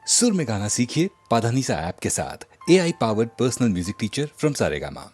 सुर में गाना सीखिए पाधानीसा ऐप के साथ। AI powered personal music teacher from Saregama.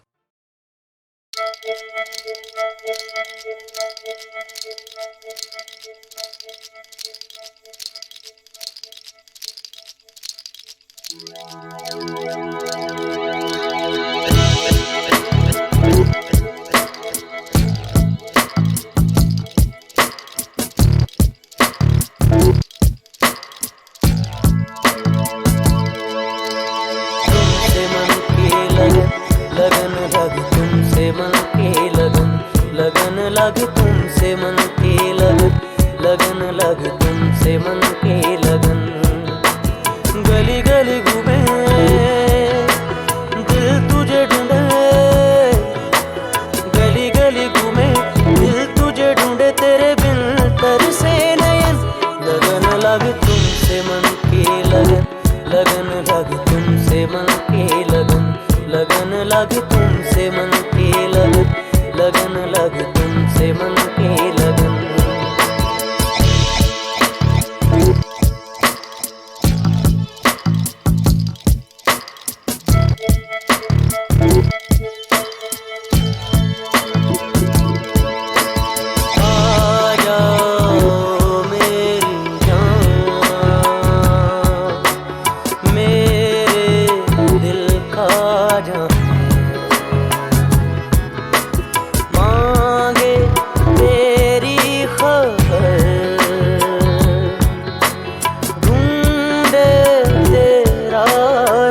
लगन लगी तुमसे मन की लगन, लगन लगी तुमसे मन की लगन, लगन लगी तुमसे मन की लगन। गली गली घूमे दिल तुझे ढूंढे, गली गली घूमे दिल तुझे ढूंढे, तेरे बिन तरसे नयन। लगन लगी तुमसे मन की लगन, लगन लगी तुमसे मन की लगन, लगन लगी तुमसे मन की लगन, लगन लगी तुमसे मन की लगन। आ जाओ मेरी जान, मेरे दिल का जान, मांगे तेरी खबर, ढूंढे तेरा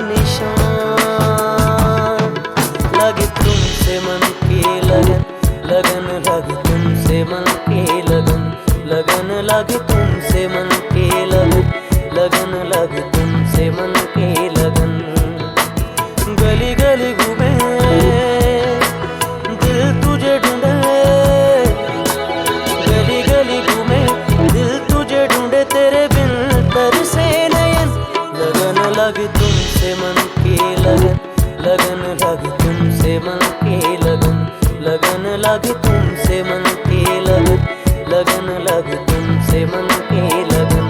निशान। लगे तुमसे मन की लगन, लगन लगी तुमसे मन की लगन, लगन लगी तुमसे मन की लगन, लगन लगी तुमसे मन की लगन। गली गली घूमे दिल तुझे ढूंढे, गली गली घूमे दिल तुझे ढूंढे, तेरे बिन तरसे नयन। लगन लगी तुमसे मन की लगन, लगन लगी तुमसे मन की लगन, लगन लगी तुमसे मन की लगन, लगन लगी तुमसे मन की लगन।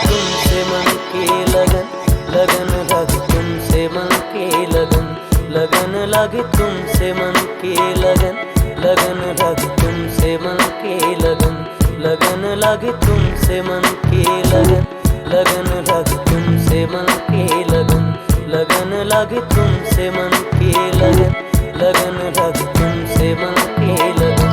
तुमसे मन की लगन, लगन लगी तुमसे मन की लगन, लगन लगी तुमसे मन की लगन, लगन लगी तुमसे मन की लगन, लगन लगी तुमसे मन की लगन, लगन लगी तुमसे मन की लगन, लगन लगी तुमसे मन की लगन, लगन लगी तुमसे मन की लगन।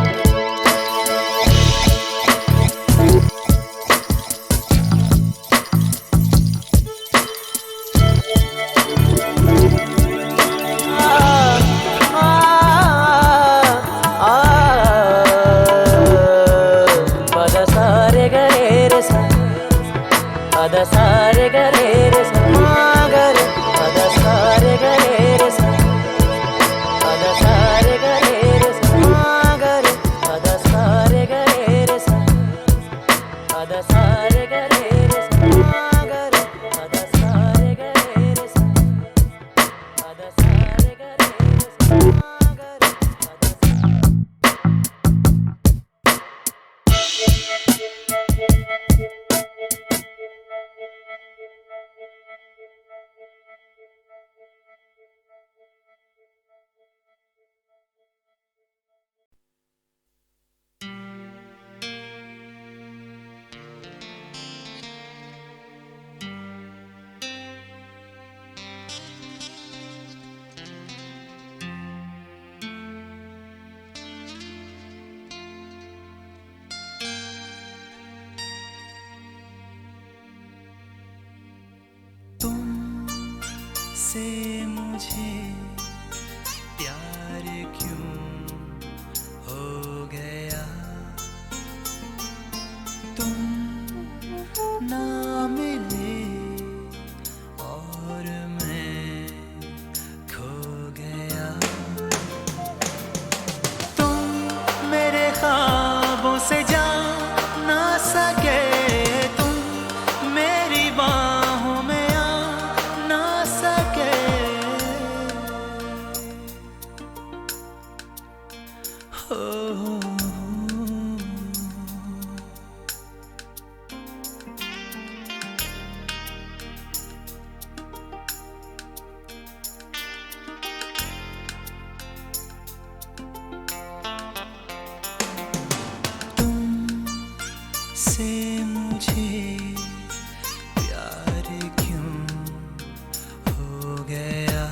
Ada sare gare re sa ma gare, ada sare gare re sa, ada sare gare re sa ma gare, ada sare gare re sa, ada sare gare re sa ma gare, ada sare gare re sa, ada sare gare re sa ma gare, ada. से मुझे प्यार क्यों हो गया, तुम ना मिले और मैं खो गया। तुम मेरे ख्वाबों से जा ना सके, तुम मेरी बाहों में आ ना सके। हो से मुझे प्यार क्यों हो गया,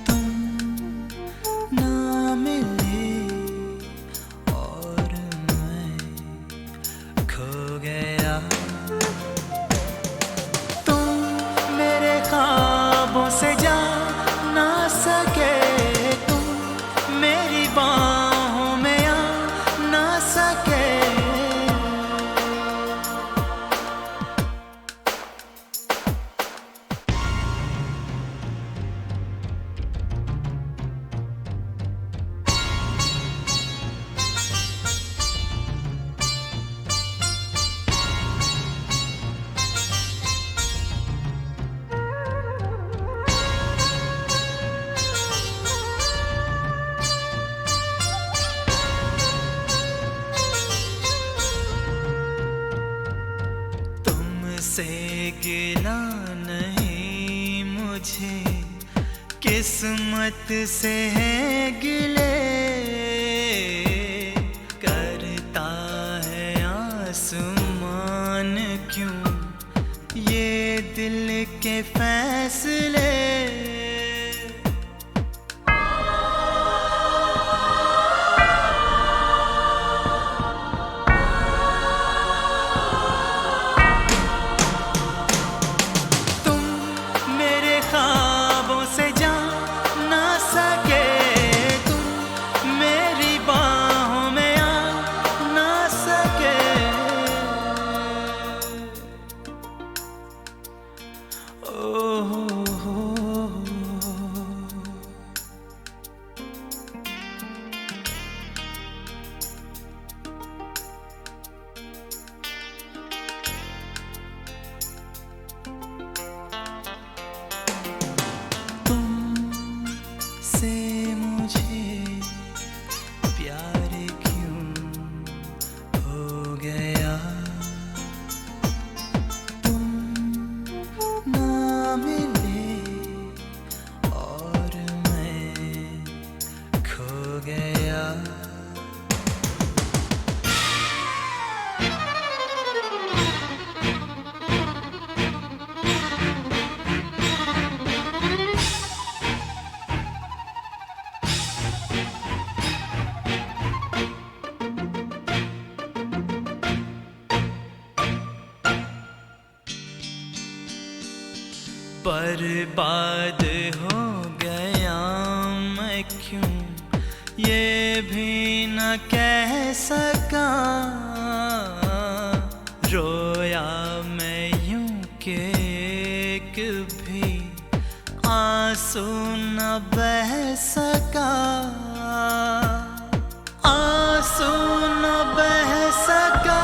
तुम ना मिले और मैं खो गया। तुम मेरे ख्वाबों से जा ना सके, तुम मेरी बाहों में आ ना सके। तुमसे गिला नहीं मुझे, किस्मत से है गिले। करता है आसमान क्यों ये दिल के फैसले। ख्वाबों से जा ना सके, तुम मेरी बाहों में आ ना सके। ओ से मुझे प्यार क्यों हो गया, तुम ना मिले और मैं खो गया। बर्बाद हो गया मैं क्यों ये भी न कह सका। रोया मैं यूं कि एक भी आंसू न बह सका। आंसू न बह सका।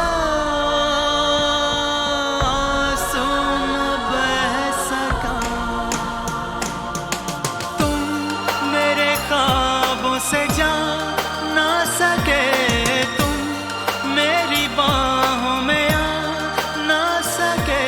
से जा ना सके, तुम मेरी बाहों में आ ना सके।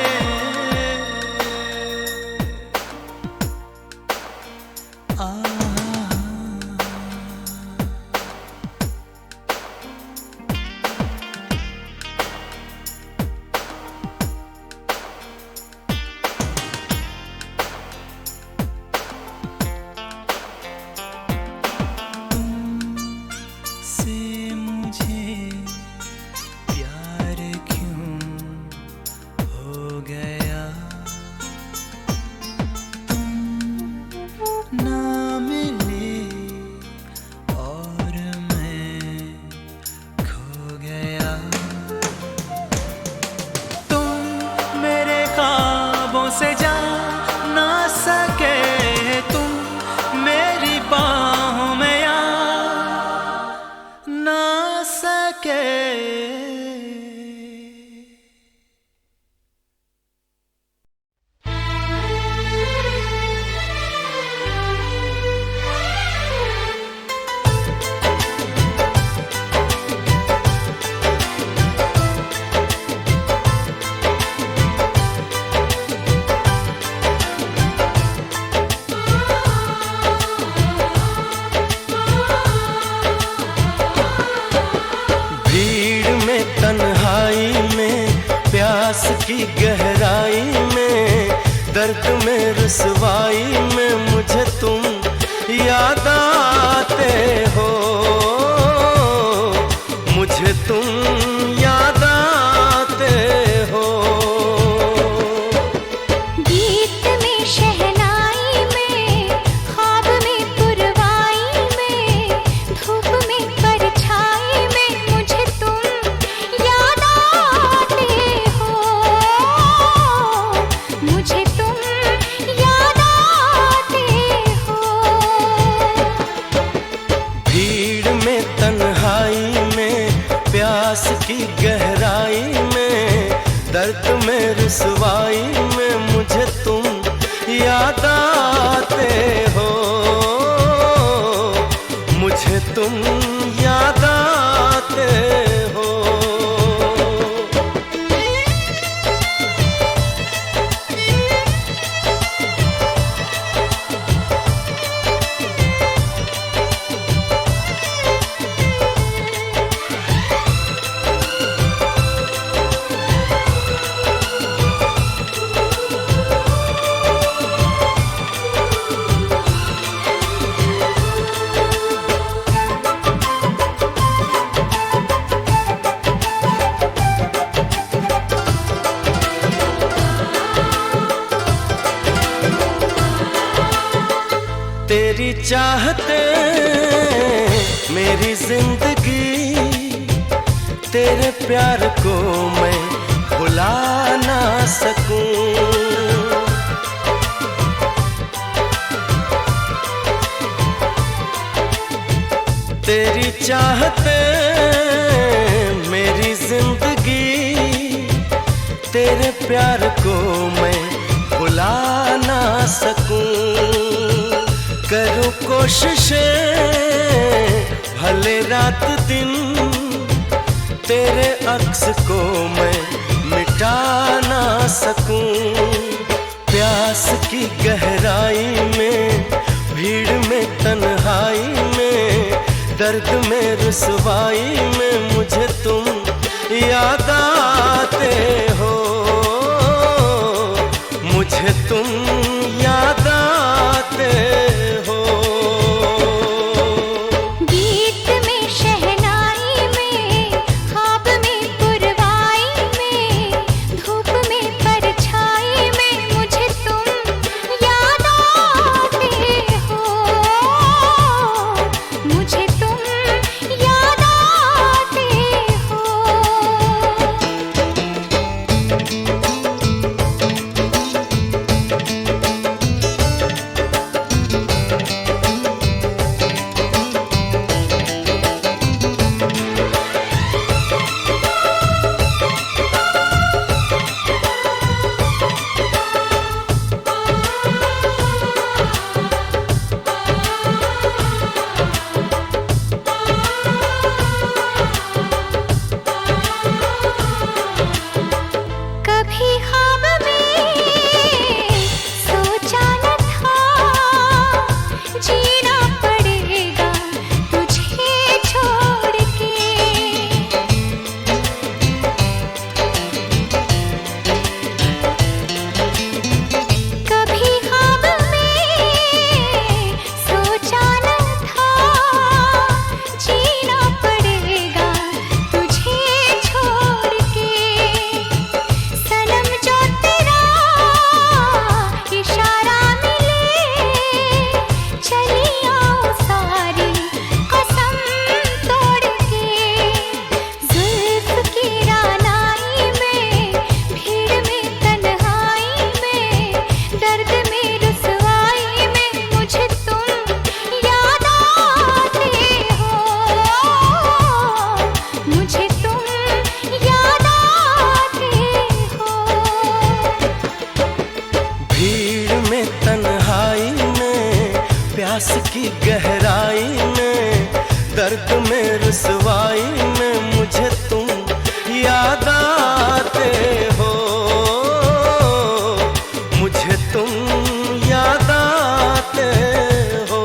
की गहराई में, दर्द में रुसवाई में मुझे तुम याद आते हो, मुझे तुम याद आते हो। गीत में शहनाई में, ख्वाब में पुरवाई में, धूप में परछाई में मुझे तुम याद आते हो, मुझे तुम याद आते हो। भीड़ में तन्हाई में, प्यास की गहराई में, दर्द में रुसवाई में मुझे तुम याद आते हो, मुझे तुम याद आते हो। तेरी चाहते मेरी जिंदगी, तेरे प्यार को मैं भुला ना सकूं। तेरी चाहते मेरी जिंदगी, तेरे प्यार को मैं भुला ना सकूं। करूं कोशिशें भले रात दिन, तेरे अक्स को मैं मिटा ना सकूं। प्यास की गहराई में, भीड़ में तन्हाई में, दर्द में रुसवाई में मुझे तुम याद आते हो, मुझे तुम याद आते हो। गीत में शहनाई में, ख्वाब में पुरवाई में, धूप में परछाई में मुझे तुम याद आते हो, मुझे तुम याद आते हो। कभी ख्वाब में सोचा न था, जीना पड़ेगा तुझे छोड़ के। कभी ख्वाब में सोचा न था, जीना पड़ेगा तुझे छोड़ के। सनम जो तेरा इशारा मिले, चली आओ सारी कसम तोड़ के। जुल्फ की रानाई में, भीड़ में तन्हाई में, दर्द में रुसवाई में मुझे तुम याद आते हो, मुझे तुम याद आते हो। भीड़ में तन्हाई में, प्यास की गहराई में, दर्द में रुसवाई में मुझे तुम याद आते हो, मुझे तुम याद आते हो।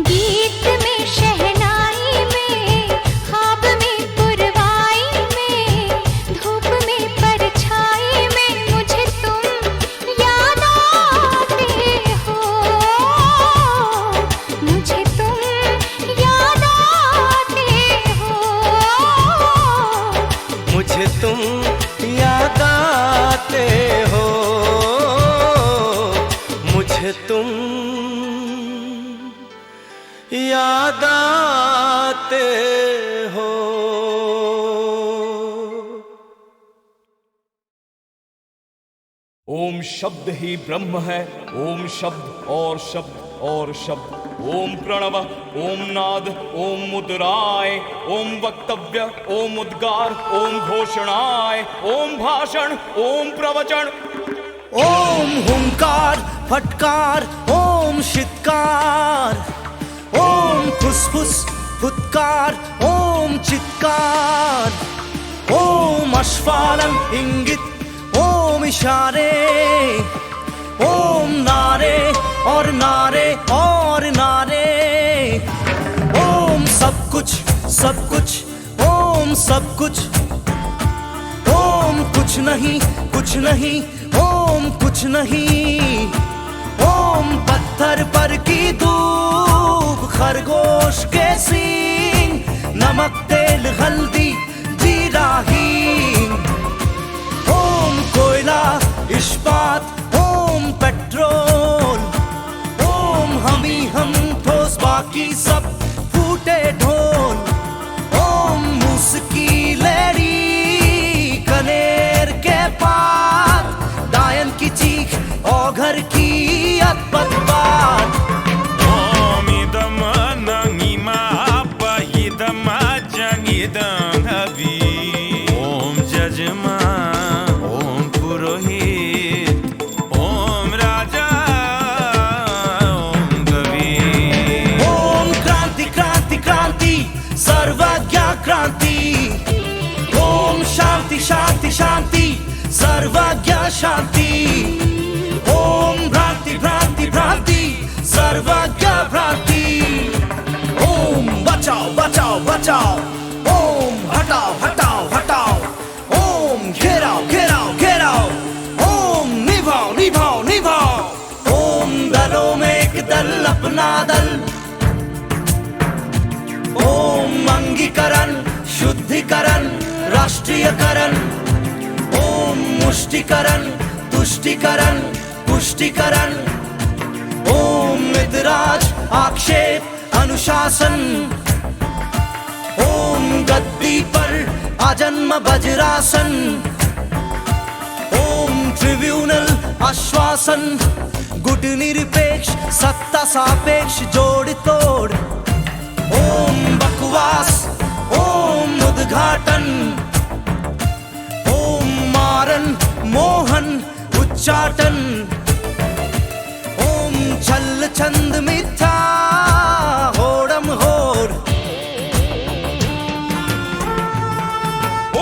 गीत में शहनाई में, ख्वाब में पुरवाई में, धूप तुम याद आते हो। ओम शब्द ही ब्रह्म है, ओम शब्द और शब्द और शब्द, ओम प्रणव, ओम नाद, ओम मुद्राय, ओम वक्तव्य, ओम उद्गार, ओम घोषणाय, ओम भाषण, ओम प्रवचन। ओम हुंकार फटकार, ओम शित्कार, ओम फुसफुस फुत्कार, ओम चित्कार, ओम आश्वालन इंगित, ओम इशारे, ओम नारे और नारे और नारे, ओम सब कुछ सब कुछ, ओम सब कुछ, ओम कुछ नहीं कुछ नहीं, ओम कुछ नहीं, ओम पत्थर पर की धूप, खरगोश के सींग, नमक तेल हल्दी जीरा हींग, ओम कोयला इस्पात, ओम पेट्रोल, ओम हम ही हम ठोस बाकी सब फूटे ढोल, ओम मूसकी लेडी कनेर के पात, डायन की चीख औघर की अद्भुत बात। ओम इदम नंगिमा आपा इदम जंगिदम हवी, ओम जजमा, ओम पुरोहित, ओम राजा, ओम कवि, ओम क्रांति क्रांति क्रांति सर्वज्ञ क्रांति, ओम शांति शांति शांति सर्वज्ञ शांति, ओम भ्रांति भ्रांति भ्रांति सर्वज्ञ भ्रांति, ओम बचाओ बचाओ बचाओ, ओम हटाओ हटाओ हटाओ, ओम घेराओ घेराओ घेराओ, ओम निभाओ निभाओ निभाओ, ओम दलों में एक दल अपना दल, ओम अंगीकरण शुद्धिकरण राष्ट्रीयकरण, ओम मुष्टिकरण तुष्टिकरण पुष्टिकरण, ओम मितराज आक्षेप अनुशासन, ओम गद्दी पर आजन्म वज्रासन, ओम ट्रिब्यूनल आश्वासन, गुट निरपेक्ष सत्ता सापेक्ष जोड़ तोड़, ओम बकवास ओम उद्घाटन, ओम मारन मोहन उच्चाटन, ओम छल छंद मिथ्या होड़म होड़,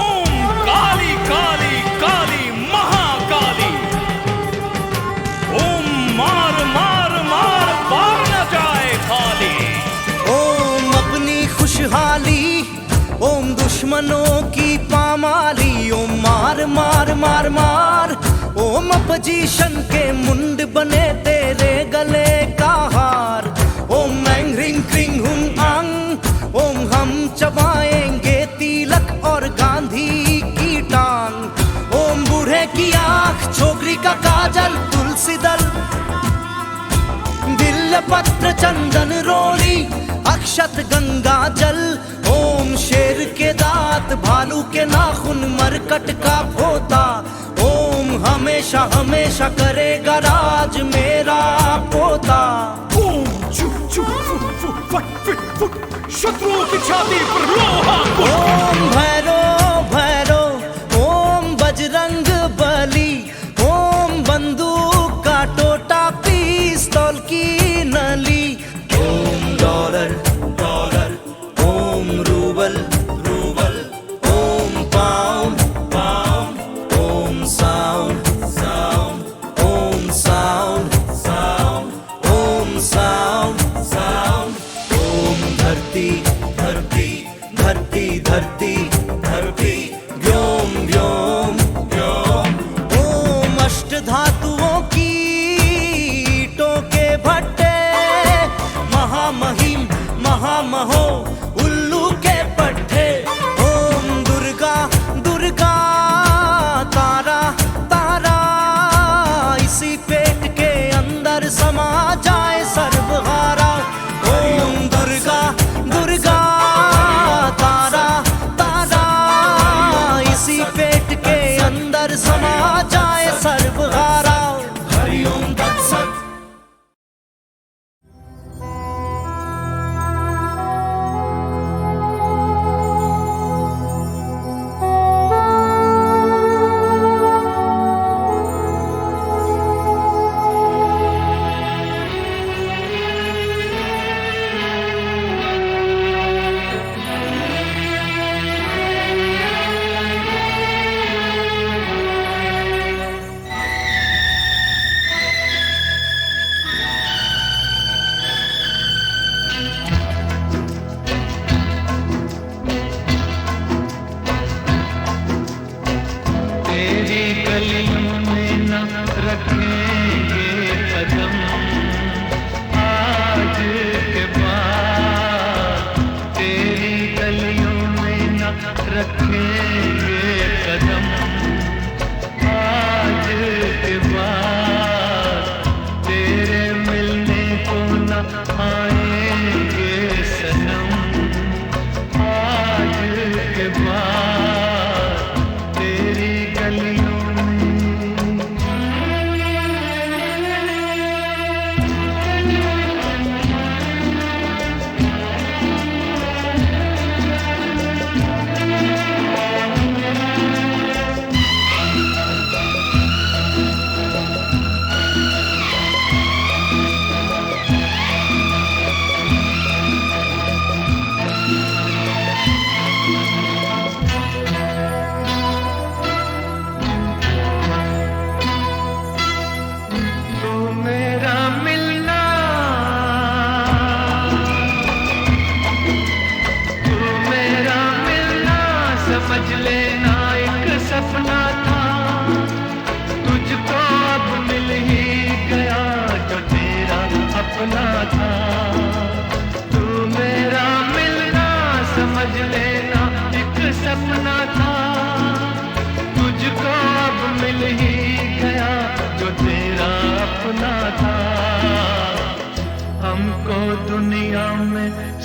ओम काली काली काली महाकाली, ओम मार मार मार बार न जाए खाली, ओम अपनी खुशहाली, ओम दुश्मनों की पामाली, ओम मार मार मार मार, ओम अपोजिशन के मुंड बने तेरे गले का हार, ओम एंग्रिंग क्रिंग हुम आंग, ओम हम चबाएंगे तिलक और गांधी की टांग, ओम बूढ़े की आंख छोकरी का काजल तुलसी दल, बिल्व पत्र चंदन रोली अक्षत गंगा जल, ओम शेर के दांत भालू के नाखून मरकट का पोता, ओम हमेशा हमेशा करेगा राज मेरा पोता, ओम चू चू फुट फुट फट फिट फुट, शत्रुओं की छाती पर लोहा कुट। ओम भैरो भैरो, ओम बजरंग बली, ओम बंदूक का टोटा पिस्तौल की नली, ओम डॉलर डॉलर, ओम रूबल रूबल, ओम पाउंड पाउंड, ओम साउंड साउंड, ओम साउंड साउंड, ओम साउंड साउंड, ओम धरती धरती धरती धरती पर समा जाए सर्वहारा। हरिओम तत्सत।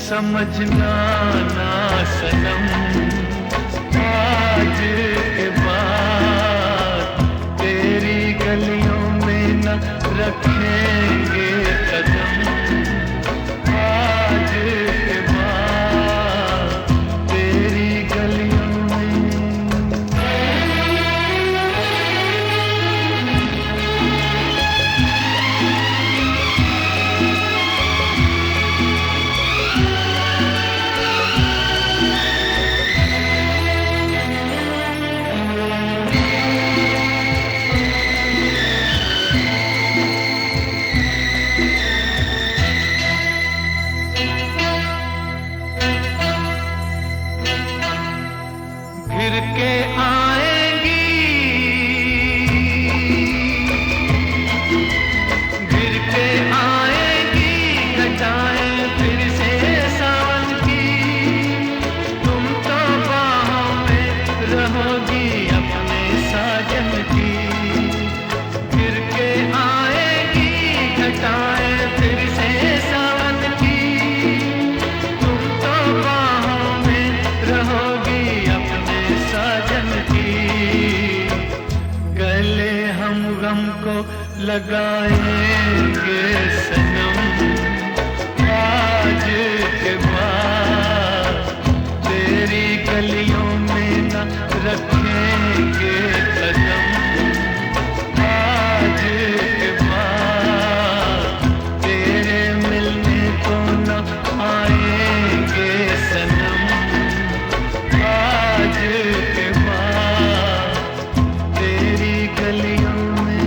समझना ना सनम, आज के बाद तेरी गलियों में न रखेंगे कदम। आज के बाद तेरी गलियों में गिर के आएंगी, गिर के आएंगी घटाएं फिर से सावन की। तुम तो बाहों में रहोगी अपने साजन की। गिर के आएंगी घटाएं फिर से सावन की। तुम तो बाहों में रहोगी अपने साजन की। गले हम गम को लगाएंगे सनम, आज के बाद तेरी गलियों में न रखेंगे कदम। आज के बाद तेरे मिलने को न आएंगे सनम। आज के बाद तेरी गलियों में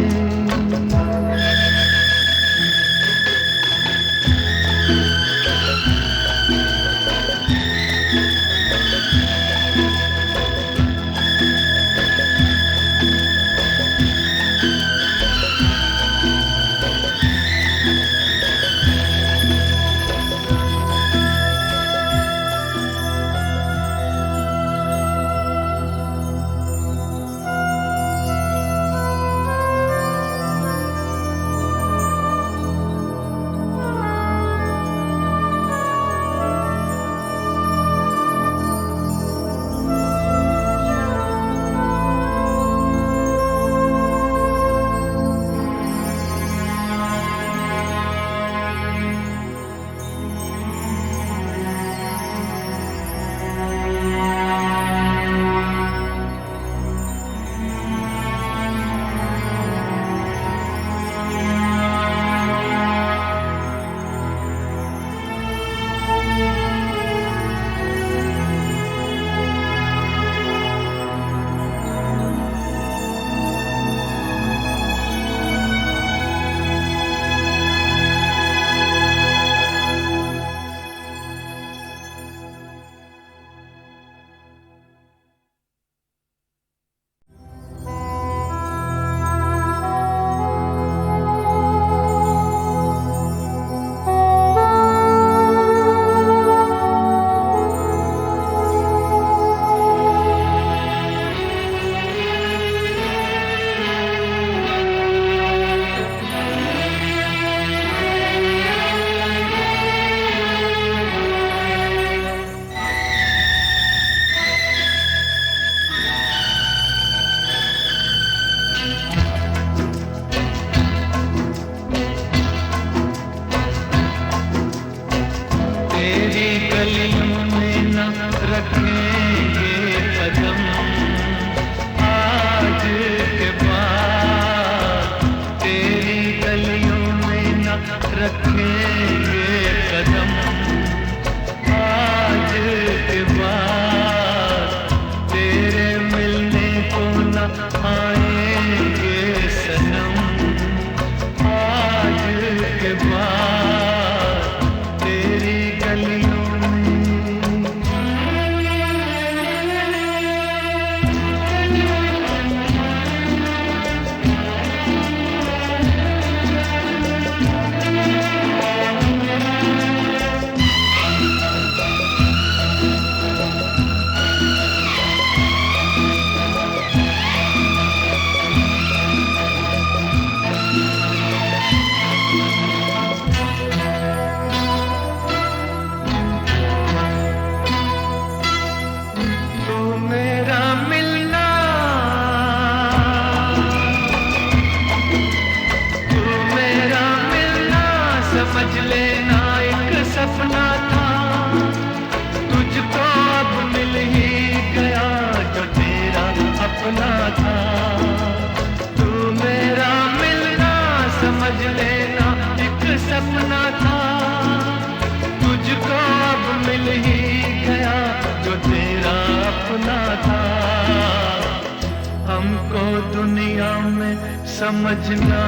दुनिया में समझना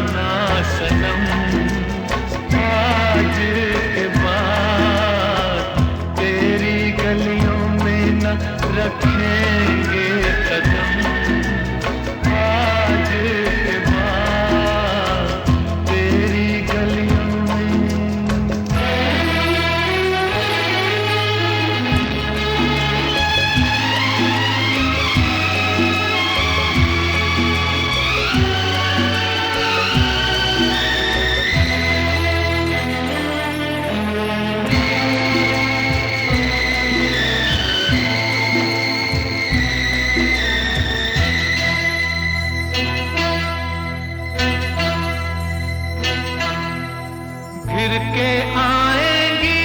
ना सनम, आज के बाद तेरी गलियों में न रखेंगे कदम, आज के बाद तेरी गलियों में। फिर के आएंगी,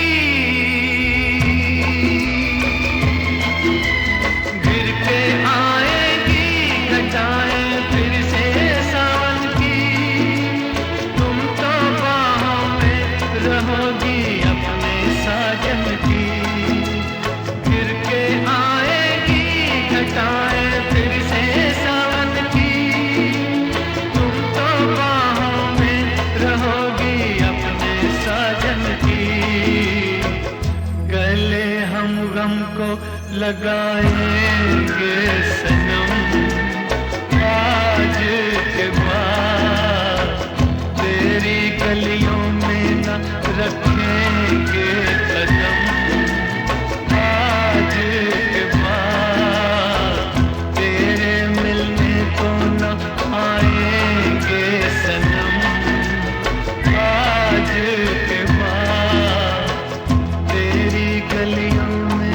फिर के आएंगी घटाएं फिर से सावन की, तुम तो बाहों में रहोगी अपने साजन की। फिर के आएंगी घटाएं फिर से सावन की, तुम तो बाहों में रहोगी अपने साजन की। गले हम गम को लगाएंगे सनम, आज के बाद तेरी गलियों में न रखेंगे कदम, आज के बाद तेरे मिलने को न आएंगे सनम, आज के बाद तेरी गलियों में।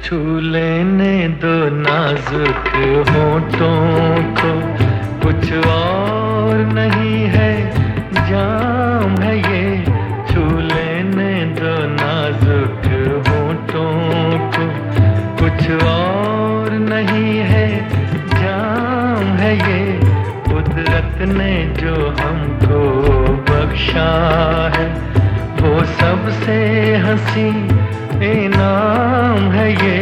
छू लेने दो नाजुक होठों को, कुछ और नहीं है जाम है ये। छू लेने दो नाजुक होठों को, कुछ और नहीं है जाम है ये। कुदरत ने जो हमको बख्शा है, वो सबसे हंसी इनाम है ये।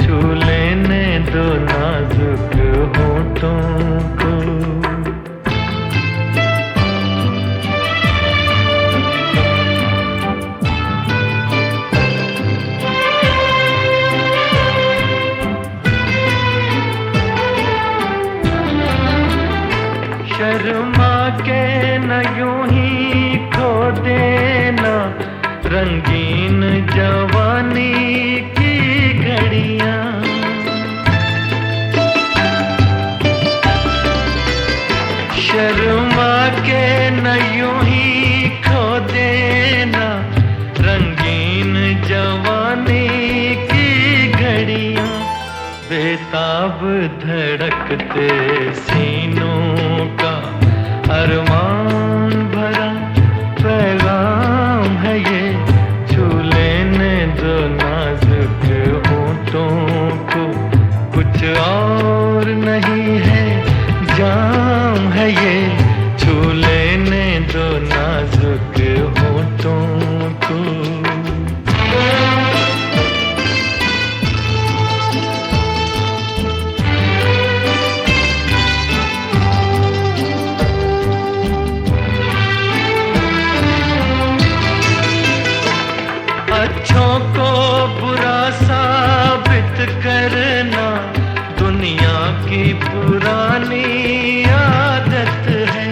छू लेने दो नाजुक होठों को। शर्मा के न यूं ही खो देना रंगीन जवानी बेताब धड़कते सीनों का अरमान भरा पैगाम है ये, छू लेने दो नाजुक होठों को, कुछ और नहीं है जाम है ये, छू लेने दो नाजुक होठों को। अच्छों को बुरा साबित करना दुनिया की पुरानी आदत है।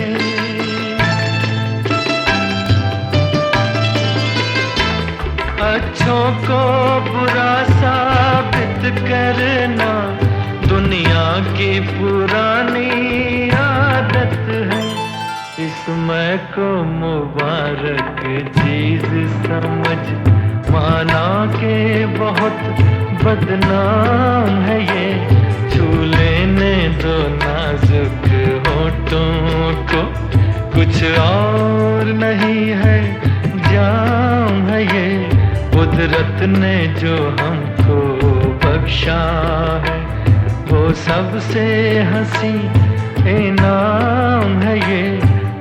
अच्छों को बुरा साबित करना दुनिया की पुरानी आदत है। इसमें को मुबारक चीज समझ माना के बहुत बदनाम है ये, छू लेने दो नाजुक होठों को, कुछ और नहीं है जाम है ये, कुदरत ने जो हमको बख्शा है वो सबसे हंसी इनाम है ये,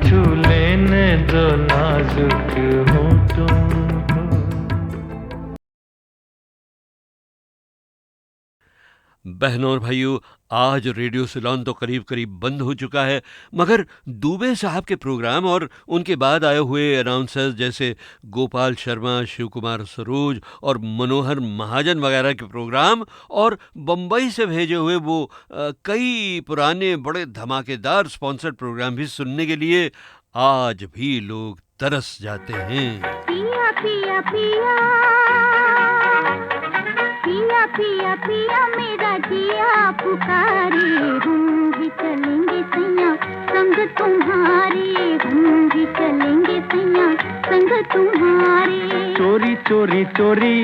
छू लेने दो नाजुक होठों को। बहनों और भाइयों, आज रेडियो सिलोन तो करीब करीब बंद हो चुका है, मगर दुबे साहब के प्रोग्राम और उनके बाद आए हुए अनाउंसर्स जैसे गोपाल शर्मा, शिव कुमार सरोज और मनोहर महाजन वगैरह के प्रोग्राम और बम्बई से भेजे हुए वो कई पुराने बड़े धमाकेदार स्पॉन्सर्ड प्रोग्राम भी सुनने के लिए आज भी लोग तरस जाते हैं। पिया पिया पिया पिया पिया पिया मेरा जिया पुकारे, हम भी चलेंगे सैया संग तुम्हारे, हम भी चलेंगे सैया संग तुम्हारे। चोरी चोरी चोरी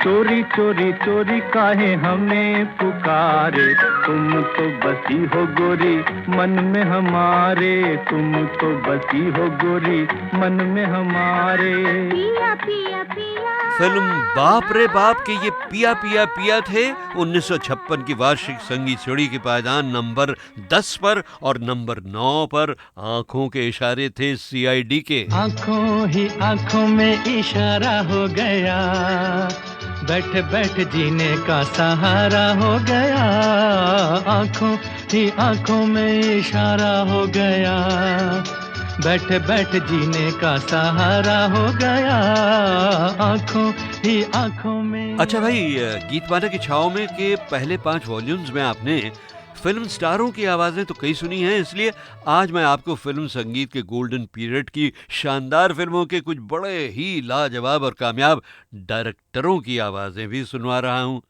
चोरी चोरी चोरी काहे हमें पुकारे, तुम तो बसी हो गोरी मन में हमारे, तुम तो बसी हो गोरी मन में हमारे। पिया पिया पिया। फिल्म बाप रे बाप के ये पिया पिया पिया थे 1956 की वार्षिक संगीत सीढ़ी के पायदान नंबर 10 पर, और नंबर 9 पर आंखों के इशारे थे CID के। आंखों ही आंखों में इशारा हो गया, बैठ बैठ जीने का सहारा हो गया, आंखों ही आंखों में इशारा हो गया, बैठ बैठ जीने का सहारा हो गया, आंखों ही आंखों में। अच्छा भाई, गीतमाला की छाओं में के पहले 5 वॉल्यूम्स में आपने फिल्म स्टारों की आवाज़ें तो कई सुनी हैं, इसलिए आज मैं आपको फिल्म संगीत के गोल्डन पीरियड की शानदार फिल्मों के कुछ बड़े ही लाजवाब और कामयाब डायरेक्टरों की आवाज़ें भी सुनवा रहा हूँ।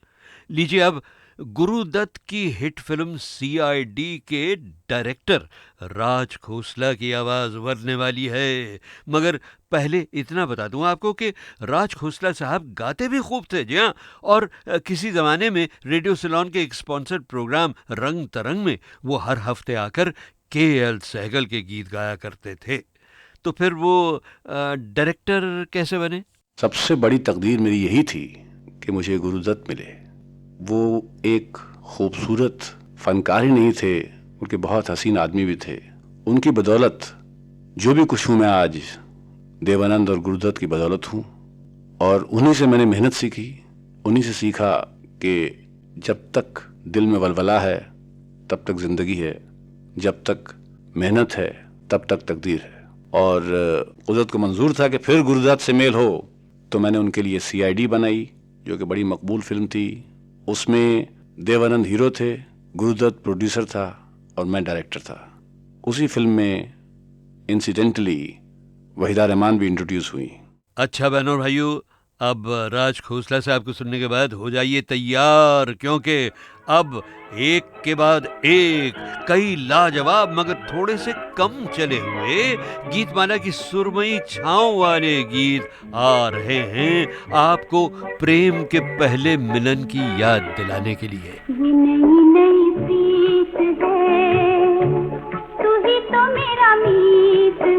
लीजिए, अब गुरुदत्त की हिट फिल्म CID के डायरेक्टर राज खोसला की आवाज़ वरने वाली है, मगर पहले इतना बता दूं आपको कि राज खोसला साहब गाते भी खूब थे, जी हाँ, और किसी ज़माने में रेडियो सिलोन के एक स्पॉन्सर्ड प्रोग्राम रंग तरंग में वो हर हफ्ते आकर KL सहगल के गीत गाया करते थे। तो फिर वो डायरेक्टर कैसे बने? सबसे बड़ी तकदीर मेरी यही थी कि मुझे गुरुदत्त मिले। वो एक खूबसूरत फनकार ही नहीं थे, उनके बहुत हसीन आदमी भी थे। उनकी बदौलत जो भी कुछ हूँ मैं आज देवानंद और गुरुदत्त की बदौलत हूँ, और उन्हीं से मैंने मेहनत सीखी, उन्हीं से सीखा कि जब तक दिल में वलवला है तब तक ज़िंदगी है, जब तक मेहनत है तब तक तकदीर है। और गुरुदत्त को मंजूर था कि फिर गुरुदत्त से मेल हो, तो मैंने उनके लिए CID बनाई, जो कि बड़ी मकबूल फिल्म थी। उसमें देवानंद हीरो थे, गुरुदत्त प्रोड्यूसर था और मैं डायरेक्टर था। उसी फिल्म में इंसिडेंटली वहीदा रहमान भी इंट्रोड्यूस हुई। अच्छा बहनों भाइयों, अब राज खोसला साहब को सुनने के बाद हो जाइए तैयार, क्योंकि अब एक के बाद एक कई लाजवाब मगर थोड़े से कम चले हुए गीतमाला की सुरमई छाँव वाले गीत आ रहे हैं आपको प्रेम के पहले मिलन की याद दिलाने के लिए। ये नई नई प्रीत है, तू ही तो मेरा मीत है,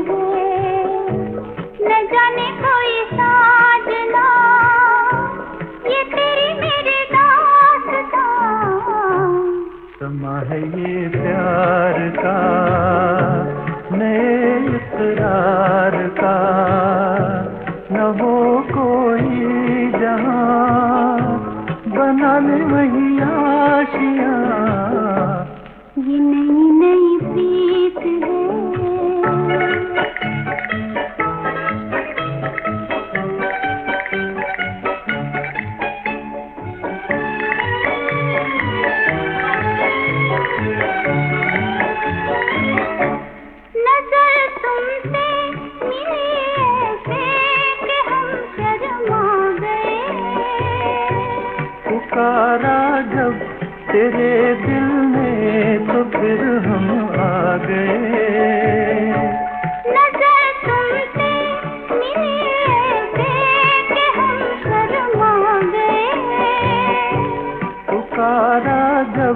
न जाने कोई साजना, ये तेरी मेरी दास्तां। समा है ये प्यार का, नए इकरार का, न हो कोई जहां, बना ले वही आशियां। ये नई नई प्रीत है। नजर तुमसे मिली ऐसे कि हम शर्मा गए, पुकारा जब तेरे दिल में तो फिर हम आ गए। नजर तुमसे मिली ऐसे कि हम शर्मा गए, पुकारा जब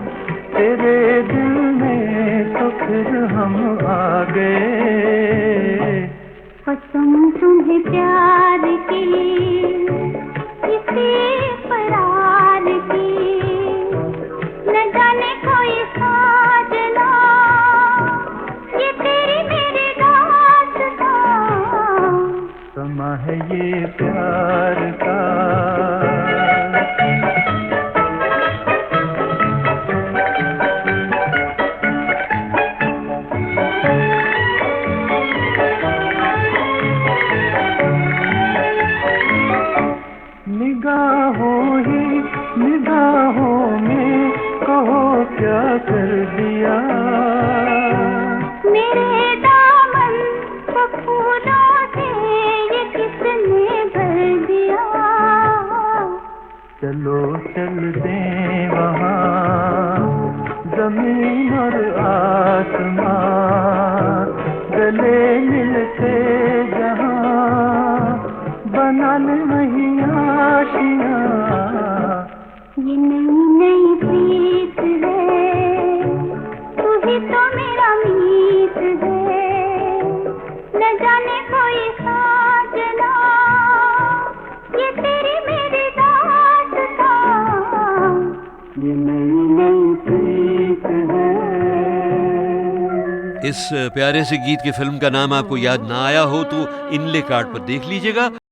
तेरे दिल में तो फिर हम आ गए। कसम तुम्हें प्यार की, किसी फरार की, न जाने कोई साजना, ये तेरी मेरी दास्तां। समा है ये प्यार का। निगाहों ही निगाहों में कहो क्या कर दिया, मेरे दामन को फूलों से ये किसने भर दिया। चलो चल दे वहाँ, जमीन और आसमां गले मिलते जहाँ, बना ले वही आशियां। ये नई नई प्रीत है, तू ही तो मेरा मीत है, न जाने कोई साजना, ये तेरी मेरी दास्तां। ये नई नई प्रीत है। इस प्यारे से गीत की फिल्म का नाम आपको याद ना आया हो तो इनले कार्ड पर देख लीजिएगा।